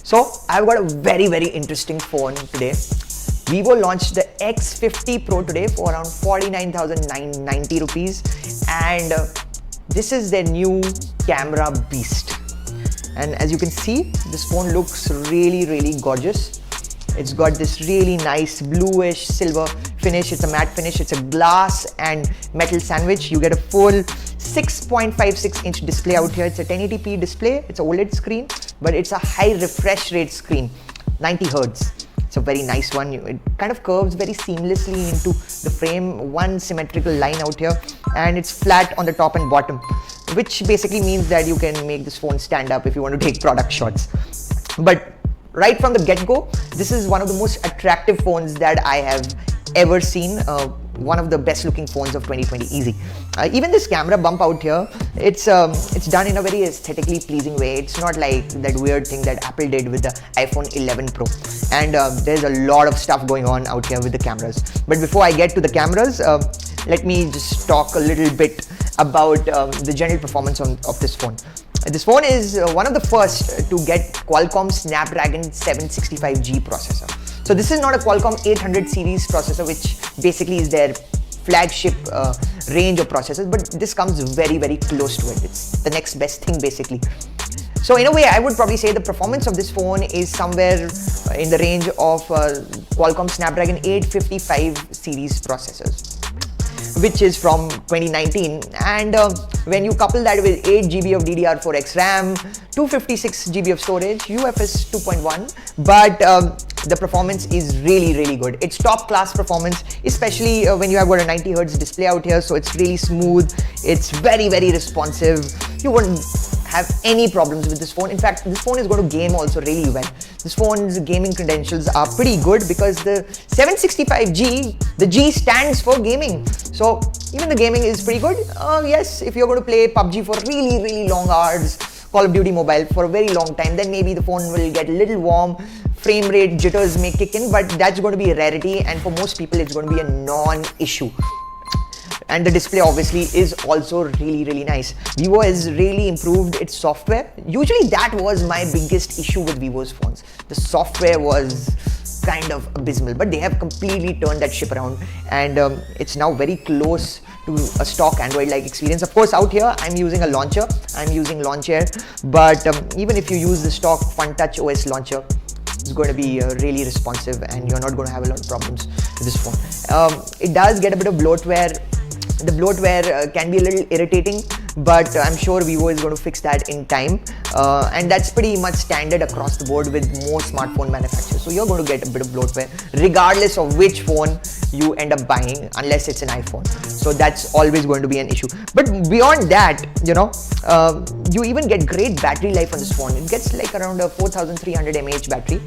So I've got a very interesting phone today. Vivo launched the X50 Pro today for around 49,990 rupees, and this is their new camera beast. And as you can see, this phone looks really gorgeous. It's got this really nice bluish silver finish. It's a matte finish. It's a glass and metal sandwich. You get a full 6.56-inch display out here. It's a 1080p display. It's an OLED screen, but it's a high refresh rate screen, 90 Hertz. It's a very nice one. It kind of curves very seamlessly into the frame, one symmetrical line out here, and it's flat on the top and bottom, which basically means that you can make this phone stand up if you want to take product shots. But right from the get-go, this is one of the most attractive phones that I have ever seen. One of the best looking phones of 2020, easy. Even this camera bump out here, it's done in a very aesthetically pleasing way. It's not like that weird thing that Apple did with the iPhone 11 Pro. And there's a lot of stuff going on out here with the cameras. But before I get to the cameras, let me just talk a little bit about the general performance of this phone. This phone is one of the first to get Qualcomm Snapdragon 765G processor. So this is not a Qualcomm 800 series processor, which basically is their flagship range of processors, but this comes very close to it. It's the next best thing basically. So in a way, I would probably say the performance of this phone is somewhere in the range of Qualcomm Snapdragon 855 series processors, which is from 2019, and when you couple that with 8 GB of DDR4X RAM, 256 GB of storage, UFS 2.1, but the performance is really good. It's top class performance, especially when you have got a 90 Hz display out here, so it's really smooth, it's very responsive. You wouldn't have any problems with this phone. In fact, this phone is going to game also really well. This phone's gaming credentials are pretty good because the 765G, the G stands for gaming. So even the gaming is pretty good. Yes, if you're going to play PUBG for really long hours, Call of Duty Mobile for a very long time, then maybe the phone will get a little warm, frame rate jitters may kick in, but that's going to be a rarity, and for most people it's going to be a non-issue. And the display obviously is also really nice. Vivo has really improved its software. Usually that was my biggest issue with Vivo's phones. The software was kind of abysmal, but they have completely turned that ship around, and it's now very close to a stock Android-like experience. Of course, out here I'm using a launcher. I'm using Launcher, but even if you use the stock FunTouch OS launcher, it's going to be really responsive, and you're not going to have a lot of problems with this phone. It does get a bit of bloatware. The bloatware can be a little irritating, but I'm sure Vivo is going to fix that in time, and that's pretty much standard across the board with most smartphone manufacturers. So you're going to get a bit of bloatware regardless of which phone you end up buying, unless it's an iPhone. So that's always going to be an issue. But beyond that, you even get great battery life on this phone. It gets like around a 4300 mAh battery,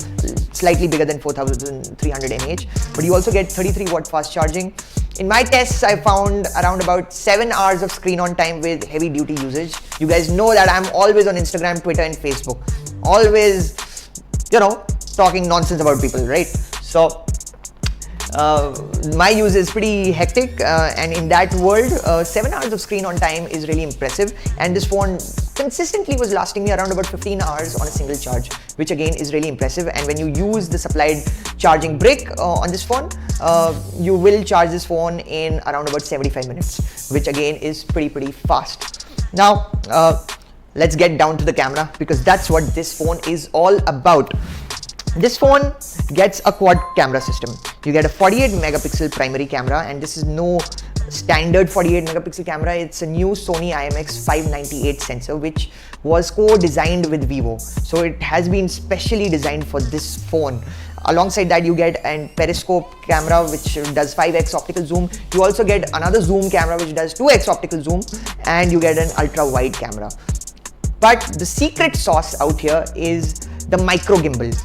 slightly bigger than 4300 mAh, but you also get 33 watt fast charging. In my tests, I found around about 7 hours of screen on time with heavy duty usage. You guys know that I'm always on Instagram, Twitter and Facebook. Always, talking nonsense about people, right? So, my use is pretty hectic, and in that world, 7 hours of screen on time is really impressive. And this phone consistently was lasting me around about 15 hours on a single charge, which again is really impressive. And when you use the supplied charging brick on this phone, you will charge this phone in around about 75 minutes, which again is pretty fast. Now, let's get down to the camera, because that's what this phone is all about. This phone gets a quad camera system. You get a 48 megapixel primary camera, and this is no standard 48 megapixel camera. It's a new Sony IMX598 sensor, which was co-designed with Vivo. So it has been specially designed for this phone. Alongside that, you get a periscope camera which does 5x optical zoom. You also get another zoom camera which does 2x optical zoom, and you get an ultra wide camera. But the secret sauce out here is the micro gimbal.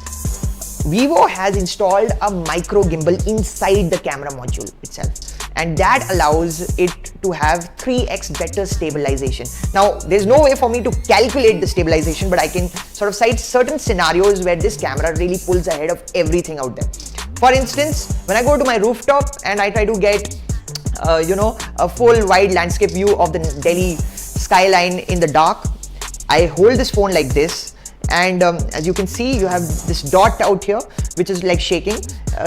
Vivo has installed a micro gimbal inside the camera module itself, and that allows it to have 3x better stabilization. Now, there's no way for me to calculate the stabilization, but I can sort of cite certain scenarios where this camera really pulls ahead of everything out there. For instance, when I go to my rooftop and I try to get a full wide landscape view of the Delhi skyline in the dark, I hold this phone like this, And as you can see, you have this dot out here which is like shaking.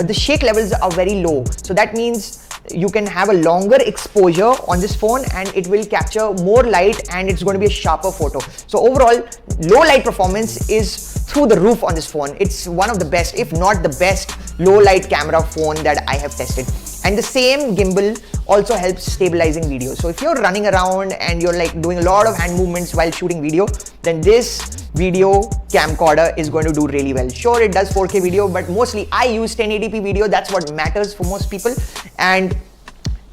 The shake levels are very low, so that means you can have a longer exposure on this phone and it will capture more light and it's going to be a sharper photo. So overall, low light performance is through the roof on this phone. It's one of the best, if not the best, low light camera phone that I have tested. And the same gimbal also helps stabilizing video. So if you're running around and you're like doing a lot of hand movements while shooting video, then this video camcorder is going to do really well. Sure, it does 4K video, but mostly I use 1080p video. That's what matters for most people, and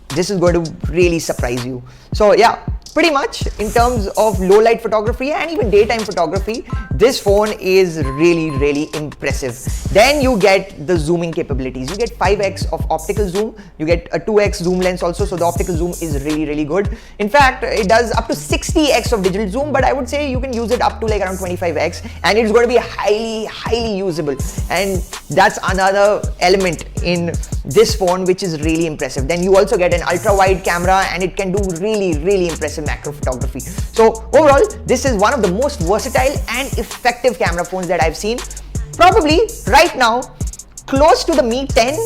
this is going to really surprise you. So yeah, pretty much in terms of low light photography and even daytime photography, this phone is really impressive. Then you get the zooming capabilities. You get 5x of optical zoom, you get a 2x zoom lens also, so the optical zoom is really good. In fact, it does up to 60x of digital zoom, but I would say you can use it up to like around 25x, and it's going to be highly usable. And that's another element in this phone which is really impressive. Then you also get an ultra wide camera and it can do really impressive macro photography. So overall, this is one of the most versatile and effective camera phones that I've seen. Probably right now close to the Mi 10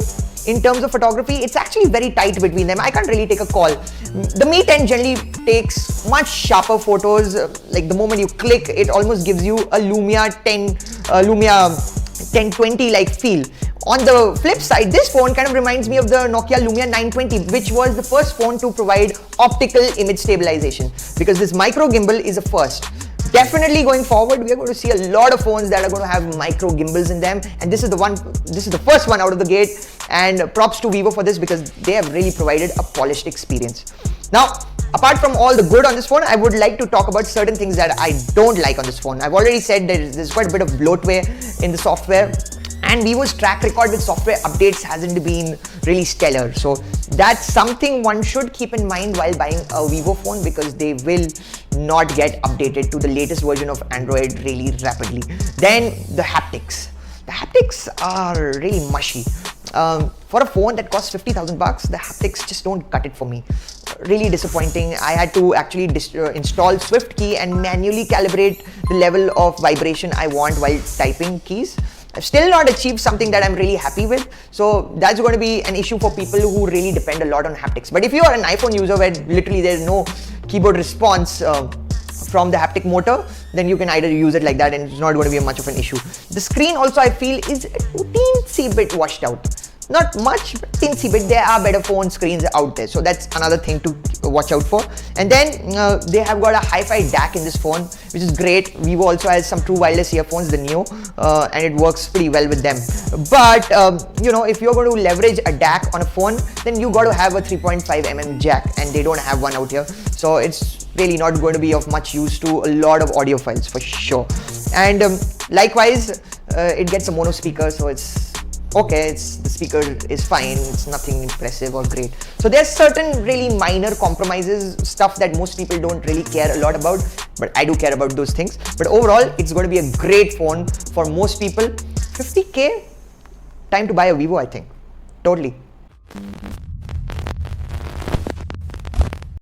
in terms of photography. It's actually very tight between them. I can't really take a call. The Mi 10 generally takes much sharper photos. Like the moment you click, it almost gives you a Lumia 1020 like feel. On the flip side, this phone kind of reminds me of the Nokia Lumia 920, which was the first phone to provide optical image stabilization, because this micro gimbal is a first. Definitely going forward, we are going to see a lot of phones that are going to have micro gimbals in them, and this is the first one out of the gate, and props to Vivo for this because they have really provided a polished experience. Now, apart from all the good on this phone, I would like to talk about certain things that I don't like on this phone. I've already said there's quite a bit of bloatware in the software, and Vivo's track record with software updates hasn't been really stellar. So that's something one should keep in mind while buying a Vivo phone, because they will not get updated to the latest version of Android really rapidly. Then the haptics. The haptics are really mushy. For a phone that costs 50,000 bucks, the haptics just don't cut it for me. Really disappointing. I had to actually install SwiftKey and manually calibrate the level of vibration I want while typing keys. I've still not achieved something that I'm really happy with, so that's going to be an issue for people who really depend a lot on haptics. But if you are an iPhone user where literally there's no keyboard response from the haptic motor, then you can either use it like that and it's not going to be much of an issue. The screen also, I feel, is a teensy bit washed out. Not much, but teensy bit. There are better phone screens out there, so that's another thing to watch out for. And then they have got a hi-fi DAC in this phone, which is great. Vivo also has some true wireless earphones, the Neo, and it works pretty well with them. But you know, if you're going to leverage a DAC on a phone, then you got to have a 3.5mm jack, and they don't have one out here, so it's really not going to be of much use to a lot of audiophiles for sure. And likewise, it gets a mono speaker, so it's okay, the speaker is fine, it's nothing impressive or great. So there's certain really minor compromises, stuff that most people don't really care a lot about, but I do care about those things. But overall, it's going to be a great phone for most people. 50K, time to buy a Vivo, I think. Totally.